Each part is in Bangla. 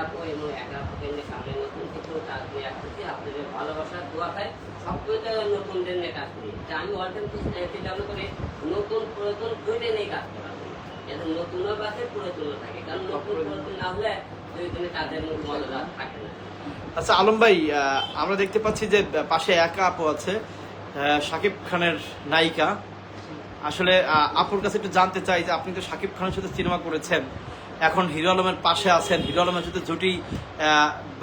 আপু এবং একা আপুকে নিয়ে সামনে নতুন কিছু কাজ নিয়ে আসতেছি। আপনাদের ভালোবাসা দোয়া খায় সবকিছুতে নতুনদের নিয়ে কাজ করি। তা আমি অর্জন চিন্তা করি নতুন পুরাতন দুইটা নিয়ে কাজ করা যাতে নতুনও বাসে পুরাতনও থাকে, কারণ নতুন পুরাতন না হলে দুই দিনে কাজের মধ্যে মজা থাকে না। আচ্ছা আলম ভাই, আমরা দেখতে পাচ্ছি যে পাশে একা আপু আছে, শাকিব খানের নায়িকা। আসলে আপুর কাছে একটু জানতে চাই যে আপনি তো শাকিব খানের সাথে সিনেমা করেছেন, এখন হিরো আলমের পাশে আছেন, হিরো আলমের সাথে জুটি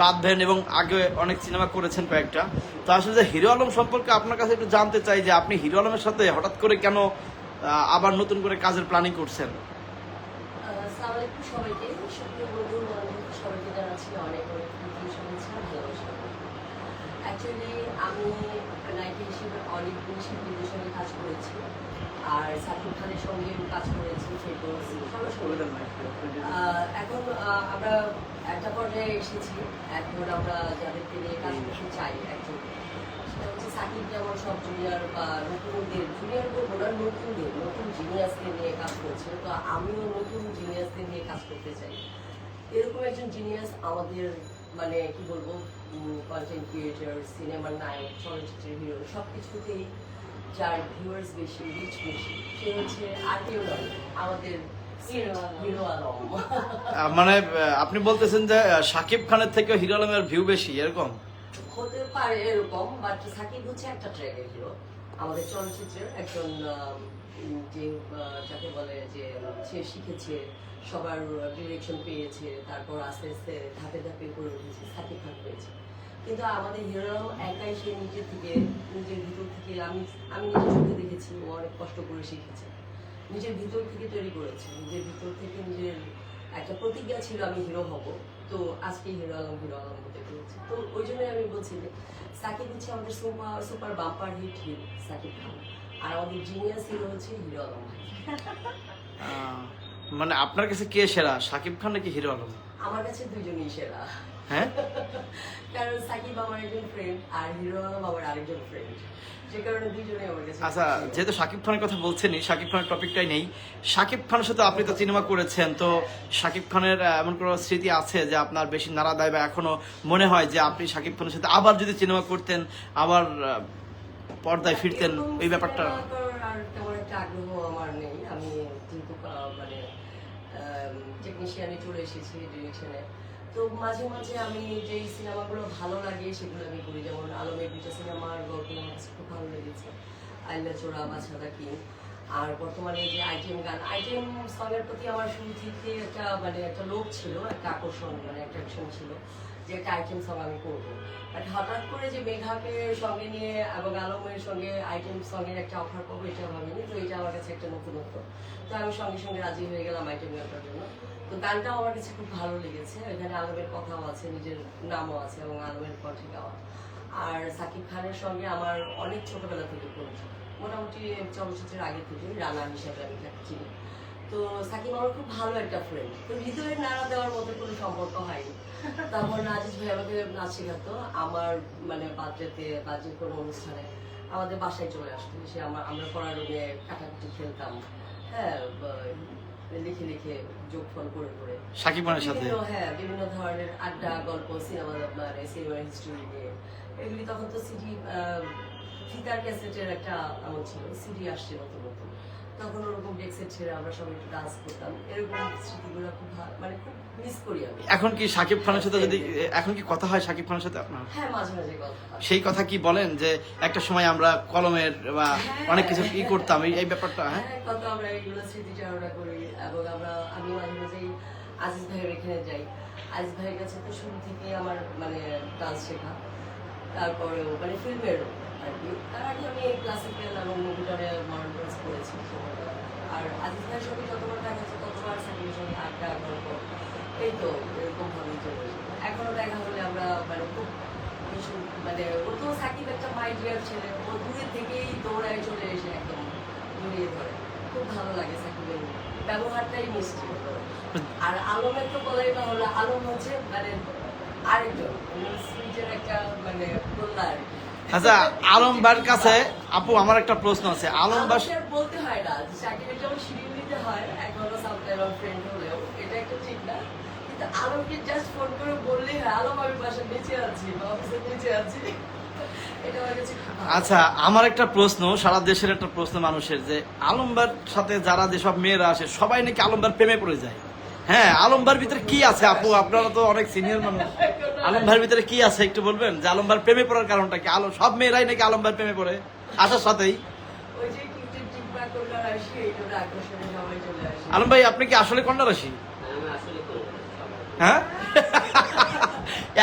বাঁধবেন এবং আগে অনেক সিনেমা করেছেন কয়েকটা। তো আসলে যে হিরো আলম সম্পর্কে আপনার কাছে একটু জানতে চাই যে আপনি হিরো আলমের সাথে হঠাৎ করে কেন আবার নতুন করে কাজের প্ল্যানিং করছেন? আসসালামু আলাইকুম সবাইকে, সুপ্রিয় বন্ধু বান্ধব সবাইকে জানাচ্ছি অনেক অনেক প্রীতি শুভেচ্ছা ভালোবাসা। অ্যাকচুয়ালি আমি নায়িকা হিসেবে অনেক শিল্পীদের সঙ্গে কাজ করেছি, আর সাকিব খানের সঙ্গেও কাজ করেছি। এখন আমরা একটা পর্যায়ে এসেছি, এখন আমরা যাদেরকে নিয়ে কাজ করতে চাই অ্যাকচুয়ালি সেটা হচ্ছে সাকিব যেমন সব জুনিয়র বা নতুনদের, জুনিয়র বলবো না, নতুন জিনিয়াসদের নিয়ে কাজ করছে, তো আমিও নতুন জিনিয়াসদের নিয়ে কাজ করতে চাই। এরকম একজন জিনিয়াস আমাদের মানে কি বলবো, কন্টেন্ট ক্রিয়েটর, সিনেমার নায়ক, চলচ্চিত্রের হিরো, সব কিছুতেই যার ভিউয়ার্স বেশি, রিচ বেশি, সে হচ্ছে আর কেউ নয়, আমাদের হিরো আলম। মানে আপনি বলতেছেন যে শাকিব খানের থেকে হিরো আলমের ভিউ বেশি, এরকম হতে পারে এরকম, বাট সাকিব হচ্ছে একটা ট্র্যাকের হিরো আমাদের চলচ্চিত্রের, একজন যে যাকে বলে যে সে শিখেছে, সবার ডিরেকশন পেয়েছে, তারপর আস্তে আস্তে ধাপে ধাপে করে উঠেছে, সাকিব খান পেয়েছে। কিন্তু আমাদের হিরো একাই সে নিজের থেকে, নিজের ভিতর থেকে, আমি নিজের চোখে দেখেছি ও অনেক কষ্ট করে শিখেছে, নিজের ভিতর থেকে তৈরি করেছে, নিজের ভিতর থেকে নিজের একটা প্রতিজ্ঞা ছিল আমি হিরো হব, তো আজকে হিরো আলম হতে পেরেছি। তো ওই জন্যই আমি বলছি যে সাকিব হচ্ছে আমাদের super bumper hit hero Shakib Khan, আর আমাদের জিনিয়াস হিরো হচ্ছে হিরো আলম। মানে আপনার কাছে কে সেরা, শাকিব খান নাকি হিরো আলম? আমার কাছে দুইজনই সেরা। হ্যাঁ, কারণ সাকিব আমার একজন ফ্রেন্ড আর হিরো আলম আমার আরেকজন ফ্রেন্ড, যে কারণে দুইজনই আমার কাছে। আচ্ছা, যেহেতু শাকিব খানের কথা বলছেনই, শাকিব খানের টপিকটাই নেই। শাকিব খানের সাথে আপনি তো সিনেমা করেছেন, তো শাকিব খানের এমন কোনো স্মৃতি আছে যে আপনার বেশি নাড়া দেয় বা এখনো মনে হয় যে আপনি শাকিব খানের সাথে আবার যদি সিনেমা করতেন, আবার পর্দায় ফিরতেন, এই ব্যাপারটা? আর তেমন একটা আগ্রহ আমার নেই, আমি যেহেতু মানে টেকনিশিয়ানে চলে এসেছি ডিরেকশনে, তো মাঝে মাঝে আমি যেই সিনেমাগুলো ভালো লাগে সেগুলো আমি করি। যেমন আলমের দুইটা সিনেমার গল্প আমার কাছে খুব ভালো লেগেছে, আইলা চোরা বা ছাদা কি। আর বর্তমানে যে আইটেম গান, আইটেম সঙের প্রতি আমার শুরু থেকে একটা মানে একটা লোভ ছিল, একটা আকর্ষণ, মানে অ্যাট্রাকশন ছিল যে একটা আইটেম সং আমি করবো। বাট হঠাৎ করে যে মেঘাকে সঙ্গে নিয়ে এবং আলমের সঙ্গে আইটেম সঙের একটা অফার পাবো এটা ভাবিনি, তো এটা আমার কাছে একটা নতুনত্ব। তো আমি সঙ্গে সঙ্গে রাজি হয়ে গেলাম আইটেম গানটার জন্য। তো গানটাও আমার কাছে খুব ভালো লেগেছে, এখানে আলমের কথাও আছে, নিজের নামও আছে এবং আলমের কণ্ঠে গাওয়া। আর সাকিব খানের সঙ্গে আমার অনেক ছোটবেলা থেকে পরিচয়, মোটামুটি চলচ্চিত্রের আগে থেকে রানা হিসাবে আমি তাকে চিনি। তো সাকিব আমার খুব ভালো একটা ফ্রেন্ড, তো ভিতরে নাড়া দেওয়ার মতো কোনো সম্পর্ক হয়নি। তারপর নাজিজ ভাই আমাকে নাচ শেখাতো, আমার মানে বাজেট কোনো অনুষ্ঠানে আমাদের বাসায় চলে আসতো, সে আমরা পড়ার রুমে কাটাকুটি খেলতাম, হ্যাঁ, লিখে লিখে যোগফল করে করে শাকিব খানের সাথে হ্যাঁ বিভিন্ন ধরনের আড্ডা, গল্প, সিনেমা, মানে সিনেমার হিস্ট্রি নিয়ে এগুলি। তখন তো সিডি, ফিতার ক্যাসেটের একটা আমল ছিল, সিডি আসছে নতুন নতুন, তখন ওরকম ডেক্সেট ছেড়ে আমরা সবাই একটু ডান্স করতাম, এরকম স্মৃতিগুলো খুব মানে খুব মিস করি আমি। এখন কি শাকিব খানের সাথে যদি এখন কি কথা হয় শাকিব খানের সাথে আপনার? হ্যাঁ, মাঝে মাঝে কথা হয়। সেই কথা কি বলেন যে একটা সময় আমরা কলমের বা অনেক কিছু ই করতাম, এই ব্যাপারটা? হ্যাঁ, কত আমরা এইগুলো স্মৃতিচারণা করি, এবং আমি মাঝে মাঝেই আজিজ ভাইয়ের এখানে যাই। আজিজ ভাইয়ের কাছে তো শুরু থেকে আমার মানে ডান্স শেখা, তারপরেও মানে ফিল্মের আর কি। তার আগে আমি ক্লাসিক্যাল এবং মুভিটারে মডার্ন ডান্স করেছি। আর আজিজ ভাইয়ের সঙ্গে যতবার দেখা যাচ্ছে ততবার সাকিবের সঙ্গে আড্ডা, গল্প, এই তো এরকম ভাবেই চলে। এখনো দেখা হলে আমরা মানে খুব কিছু মানে, ও তো সাকিব একটা মাইডিয়ার ছেলে, ও দূরের থেকেই দৌড়ায় চলে এসে একদম জড়িয়ে ধরে, খুব ভালো লাগে সাকিবের ব্যবহারটাই মিষ্টি। আর আলমের তো বলাই বা হলো, আলম হচ্ছে মানে আরেকজন সুইচের একটা মানে বললা আর কি। আচ্ছা, আলম ভাইয়ের কাছে আপু আমার একটা প্রশ্ন আছে। আলম ভাই বলতে হয় না সাকিবের যেমন সিঁড়ি নিতে হয় এখনো সামটাইম ফ্রেন্ড হলেও, এটা একটা ঠিক না, কিন্তু আলমকে জাস্ট ফোন করে বললেই হয়, আলম আমি বাসার নিচে আছি বা অফিসের নিচে আছি। এটা আমার কাছে খুব ভালো। আচ্ছা, আমার একটা প্রশ্ন, সারা দেশের একটা প্রশ্ন মানুষের, যে আলমবার সাথে যারা যেসব মেয়েরা আসে সবাই নাকি আলমবার প্রেমে পড়ে যায়। হ্যাঁ, আলমবার ভিতরে কি আছে আপু? আপনারা তো অনেক সিনিয়র মানুষ, আলমবার ভিতরে কি আছে একটু বলবেন? যে আলমবার প্রেমে পড়ার কারণটা কি? সব মেয়েরাই নাকি আলমবার প্রেমে পড়ে আসার সাথেই? ওই যে কিউটের টিকবাক করলে আসি, এইটার আকর্ষণে সবাই চলে আসে। আলম ভাই, আপনি কি আসলে কন্যা রাশি? আমি আসলে কোনো সবাই হ্যাঁ।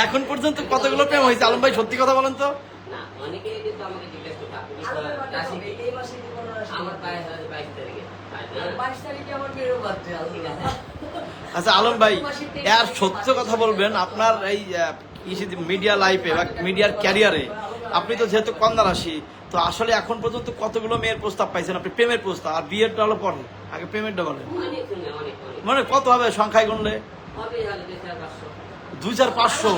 এখন পর্যন্ত কতগুলো প্রেম হয়েছে আলম ভাই, সত্যি কথা বলেন তো? না, অনেকেই কিন্তু আমাকে জিজ্ঞেস করতে আপনি কি আলমের বার্থডে রাশি কবে? কি? এই মাসে কি কোনো রাশি? আমার 22 তারিখে। আর না, 22 তারিখে আমার মেয়েরও বার্থডে, ঠিক আছে। আচ্ছা আলম ভাই, আর সত্য কথা বলবেন, আপনার এই মিডিয়া লাইফে বা মিডিয়ার ক্যারিয়ারে আপনি তো যেহেতু কন্যা রাশি, তো আসলে এখন পর্যন্ত কতগুলো মেয়ের প্রস্তাব পাইছেন আপনি? প্রেমের প্রস্তাব, আর বিয়েরটা হলো পরে, আগে প্রেমেরটা বলেন। অনেক শুনে, অনেক অনেক মানে কত হবে সংখ্যায় গুনলে? হবে হলে 2-4-500। 2-4-500?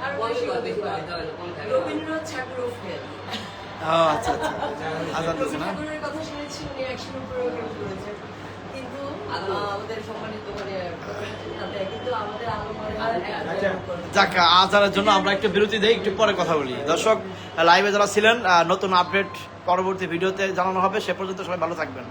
আরো কমই বেশি হবে, হতে বেশি পারে। করতে হবে না, কম থাকবে। রবীন্দ্রনাথ ঠাকুরও ফেল। আচ্ছা আচ্ছা, আজান দিছে রবি না? ঠাকুরের কথা শুনেছি, উনি 100 উপরেও ফেল করেছেন। কিন্তু আমাদের সম্মানিত মানে কিন্তু আমাদের আলো মনে হয় যাক, আজানের জন্য আমরা একটু বিরতি দেই, একটু পরে কথা বলি। দর্শক, লাইভে যারা ছিলেন, নতুন আপডেট পরবর্তী ভিডিওতে জানানো হবে। সে পর্যন্ত সবাই ভালো থাকবেন।